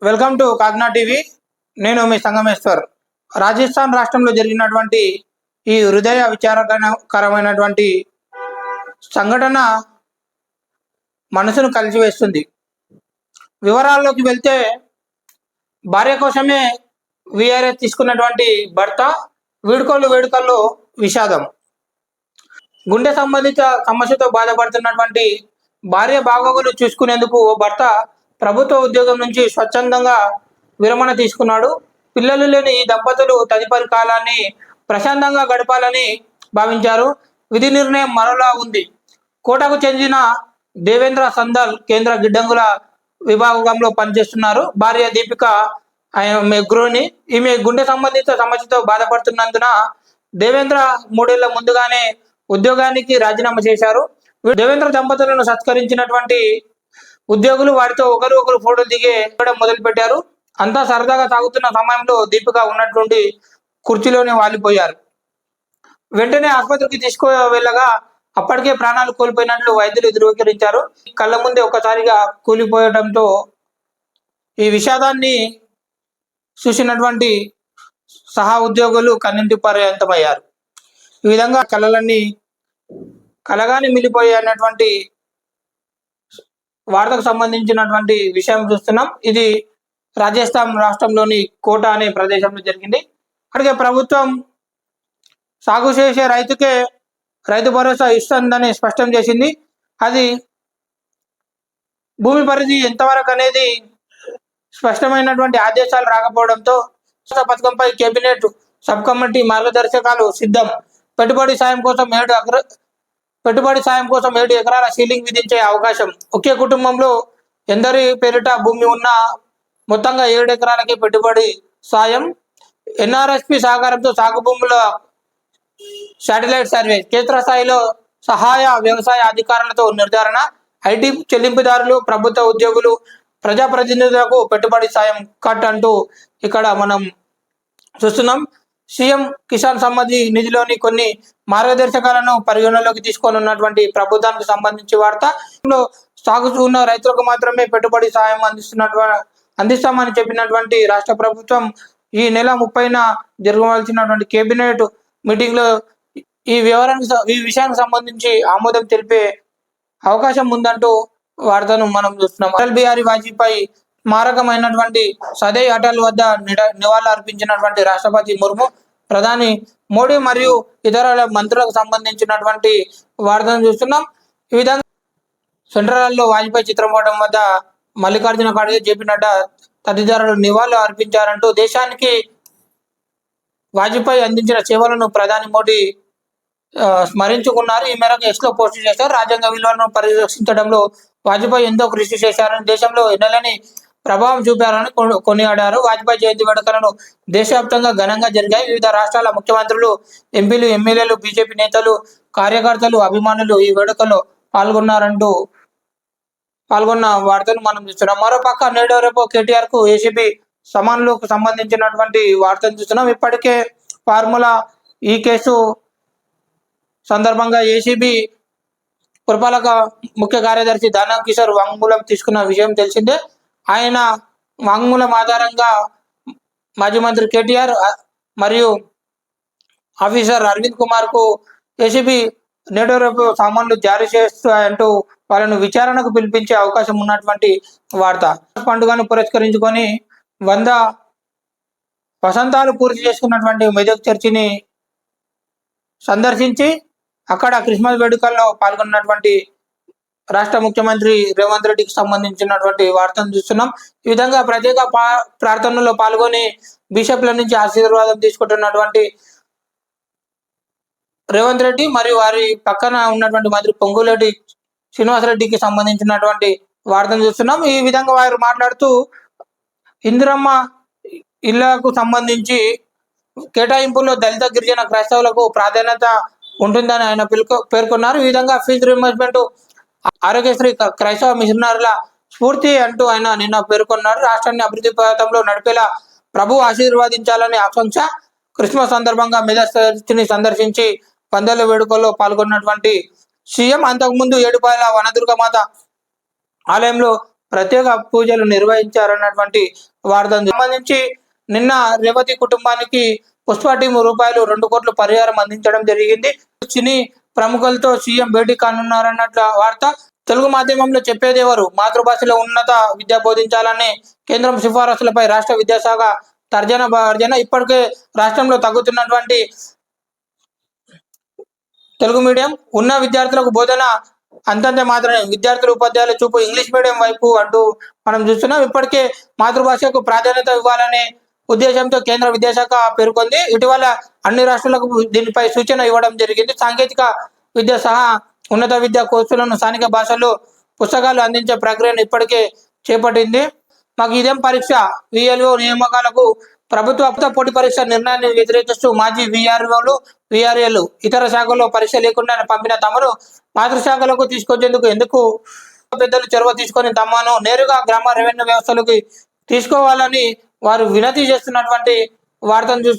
Welcome to Kagna TV. నేను మీ సంగమేశ్వర్. రాజస్థాన్ రాష్ట్రంలో జరిగినటువంటి ఈ హృదయ విచారకరమైనటువంటి సంఘటన మనసును కలిసివేస్తుంది. వివరాల్లోకి వెళ్తే, భార్య కోసమే విఆర్ఎస్ తీసుకున్నటువంటి భర్త వేడుకల్లో విషాదం. గుండె సంబంధిత సమస్యతో బాధపడుతున్నటువంటి భార్య బాగోగులు చూసుకునేందుకు ఓ భర్త ప్రభుత్వ ఉద్యోగం నుంచి స్వచ్ఛందంగా విరమణ తీసుకున్నాడు. పిల్లలు లేని ఈ దంపతులు తదుపరి కాలాన్ని ప్రశాంతంగా గడపాలని భావించారు. విధి నిర్ణయం మరోలా ఉంది. కోటకు చెందిన దేవేంద్ర సందల్ కేంద్ర గిడ్డంగుల విభాగంలో పనిచేస్తున్నారు. భార్య దీపిక మెగ్రోని. ఈమె గుండె సంబంధిత సమస్యతో బాధపడుతున్నందున దేవేంద్ర 3 ఏళ్ల ముందుగానే ఉద్యోగానికి రాజీనామా చేశారు. దేవేంద్ర దంపతులను సత్కరించినటువంటి ఉద్యోగులు వారితో ఒకరు ఫోటోలు దిగడం మొదలు పెట్టారు. అంతా సరదాగా సాగుతున్న సమయంలో దీపిక ఉన్నట్లుండి కుర్చీలోనే వాలిపోయారు. వెంటనే ఆసుపత్రికి తీసుకువెళ్ళగా అప్పటికే ప్రాణాలు కోల్పోయినట్లు వైద్యులు ధృవీకరించారు. కళ్ళ ముందే ఒకసారిగా కూలిపోయడంతో ఈ విషాదాన్ని చూసినటువంటి సహా ఉద్యోగులు కన్నింటి పర్యంతమయ్యారు. ఈ విధంగా కళలన్నీ కలగాని మిలిపోయినటువంటి వార్తకు సంబంధించినటువంటి విషయం చూస్తున్నాం. ఇది రాజస్థాన్ రాష్ట్రంలోని కోట అనే ప్రదేశంలో జరిగింది. అక్కడికి ప్రభుత్వం సాగు చేసే రైతుకే రైతు భరోసా ఇస్తుందని స్పష్టం చేసింది. అది భూమి పరిధి ఎంతవరకు అనేది స్పష్టమైనటువంటి ఆదేశాలు రాకపోవడంతో పథకంపై కేబినెట్ సబ్ కమిటీ మార్గదర్శకాలు సిద్ధం. పెట్టుబడి సాయం కోసం 7 ఎకరాల సీలింగ్ విధించే అవకాశం. ఒకే కుటుంబంలో ఎందరి పేరిట భూమి ఉన్నా మొత్తంగా 7 ఎకరాలకి పెట్టుబడి సాయం. ఎన్ఆర్ఎస్పి సహకారంతో సాగు భూముల శాటిలైట్ సర్వే. క్షేత్రస్థాయిలో సహాయ వ్యవసాయ అధికారులతో నిర్ధారణ. ఐటీ చెల్లింపుదారులు, ప్రభుత్వ ఉద్యోగులు, ప్రజాప్రతినిధులకు పెట్టుబడి సాయం కట్ అంటూ ఇక్కడ మనం చూస్తున్నాం. సీఎం కిసాన్ సమ్మతి నిధిలోని కొన్ని మార్గదర్శకాలను పరిగణలోకి తీసుకొని ఉన్నటువంటి ప్రభుత్వానికి సంబంధించి వార్త. సాగుతూ ఉన్న రైతులకు మాత్రమే పెట్టుబడి సాయం అందిస్తామని చెప్పినటువంటి రాష్ట్ర ప్రభుత్వం ఈ నెల 30న జరగవలసినటువంటి కేబినెట్ మీటింగ్ లో ఈ విషయానికి సంబంధించి ఆమోదం తెలిపే అవకాశం ఉందంటూ వార్తను మనం చూస్తున్నాం. అటల్ బిహారీ వాజ్పేయి స్మారకమైనటువంటి సదై అటల్ వద్ద నివాళులు అర్పించినటువంటి రాష్ట్రపతి ముర్ము, ప్రధాని మోడీ మరియు ఇతర మంత్రులకు సంబంధించినటువంటి వార్తను చూస్తున్నాం. ఈ విధంగా సెంట్రల్లో వాజ్పేయి చిత్రపటం వద్ద మల్లికార్జున ఖార్గే, జేపీ నడ్డా తదితరులు నివాళులు అర్పించారంటూ దేశానికి వాజ్పేయి అందించిన సేవలను ప్రధాని మోడీ స్మరించుకున్నారు. ఈ మేరకు ఎక్స్లో పోస్ట్ చేశారు. రాజ్యాంగ విలువలను పరిరక్షించడంలో వాజ్పేయి ఎంతో కృషి చేశారని, దేశంలో ఎన్నలేని ప్రభావం చూపారని కొనియాడారు. వాజ్పేయి జయంతి వేడుకలను దేశవ్యాప్తంగా ఘనంగా జరిగాయి. వివిధ రాష్ట్రాల ముఖ్యమంత్రులు, ఎంపీలు, ఎమ్మెల్యేలు, బీజేపీ నేతలు, కార్యకర్తలు, అభిమానులు ఈ వేడుకల్లో పాల్గొన్న వార్తను మనం చూస్తున్నాం. మరోపక్క నేడో రేపో కేటీఆర్ కు ఏసీబీ సమన్లకు సంబంధించినటువంటి వార్తను చూస్తున్నాం. ఇప్పటికే ఫార్ములా ఈ కేసు సందర్భంగా ఏసీబీ పురపాలక ముఖ్య కార్యదర్శి దానవ్ కిషోర్ వాంగ్మూలం తీసుకున్న విషయం తెలిసిందే. ఆయన వాంగ్మూలం ఆధారంగా మాజీ మంత్రి కేటీఆర్ మరియు ఆఫీసర్ అరవింద్ కుమార్ కు ఏసీబీ నేడో రేపు సామాన్లు జారీ చేస్తాయంటూ వాళ్ళను విచారణకు పిలిపించే అవకాశం ఉన్నటువంటి వార్త. పండుగను పురస్కరించుకొని 100 వసంతాలు పూర్తి చేసుకున్నటువంటి మెదక్ చర్చిని సందర్శించి అక్కడ క్రిస్మస్ వేడుకల్లో పాల్గొన్నటువంటి రాష్ట్ర ముఖ్యమంత్రి రేవంత్ రెడ్డికి సంబంధించినటువంటి వార్తను చూస్తున్నాం. ఈ విధంగా ప్రత్యేక ప్రార్థనలో పాల్గొని బిషప్ల నుంచి ఆశీర్వాదం తీసుకుంటున్నటువంటి రేవంత్ రెడ్డి మరియు వారి పక్కన ఉన్నటువంటి మంత్రి పొంగులేటి శ్రీనివాసరెడ్డికి సంబంధించినటువంటి వార్తను చూస్తున్నాం. ఈ విధంగా వారు మాట్లాడుతూ ఇందిరమ్మ ఇళ్లకు సంబంధించి కేటాయింపుల్లో దళిత, గిరిజన, క్రైస్తవులకు ప్రాధాన్యత ఉంటుందని ఆయన పేర్కొన్నారు. ఈ విధంగా ఫీజు రీయింబర్స్మెంట్, ఆరోగ్యశ్రీ క్రైస్తవ మిషనరీల స్ఫూర్తి అంటూ ఆయన నిన్న పేర్కొన్నారు. రాష్ట్రాన్ని అభివృద్ధి పథంలో నడిపేలా ప్రభు ఆశీర్వదించాలని ఆకాంక్ష. క్రిస్మస్ సందర్భంగా మెదక్ చర్చిని సందర్శించి పందేళ్ల వేడుకల్లో పాల్గొన్నటువంటి సీఎం అంతకుముందు ఏడుపాయల వనదుర్గమాత ఆలయంలో ప్రత్యేక పూజలు నిర్వహించారన్నటువంటి వార్తను సంబంధించి నిన్న రేవతి కుటుంబానికి పుష్ప టీం రూపాయలు 2 కోట్ల పరిహారం అందించడం జరిగింది. సినీ ప్రముఖులతో సీఎం భేటీ కానున్నారన్నట్ల వార్త. తెలుగు మాధ్యమంలో చెప్పేదెవరు? మాతృభాషలో ఉన్నత విద్య బోధించాలని కేంద్రం సిఫారసులపై రాష్ట్ర విద్యాశాఖ తర్జన. ఇప్పటికే రాష్ట్రంలో తగ్గుతున్నటువంటి తెలుగు మీడియం ఉన్న విద్యార్థులకు బోధన అంతంత మాత్రమే. విద్యార్థులు ఉపాధ్యాయుల చూపు ఇంగ్లీష్ మీడియం వైపు అంటూ మనం చూస్తున్నాం. ఇప్పటికే మాతృభాషకు ప్రాధాన్యత ఇవ్వాలనే ఉద్దేశంతో కేంద్ర విద్యాశాఖ పేర్కొంది. ఇటీవల అన్ని రాష్ట్రాలకు దీనిపై సూచన ఇవ్వడం జరిగింది. సాంకేతిక విద్య సహా ఉన్నత విద్యా కోర్సులను స్థానిక భాషల్లో పుస్తకాలు అందించే ప్రక్రియను ఇప్పటికే చేపట్టింది. మాకు ఇదేం పరీక్ష? విఎల్ఓ నియామకాలకు ప్రభుత్వ పోటీ పరీక్ష నిర్ణయాన్ని వ్యతిరేకిస్తూ మాజీ విఆర్ఓలు, విఆర్ఏలు ఇతర శాఖల్లో పరీక్ష లేకుండా పంపిన తమను మాతృశాఖలకు తీసుకొచ్చేందుకు ఎందుకు పెద్దలు చొరవ తీసుకొని తమను నేరుగా గ్రామ రెవెన్యూ వ్యవస్థలోకి తీసుకోవాలని వారు వినతి చేస్తున్నటువంటి వార్తను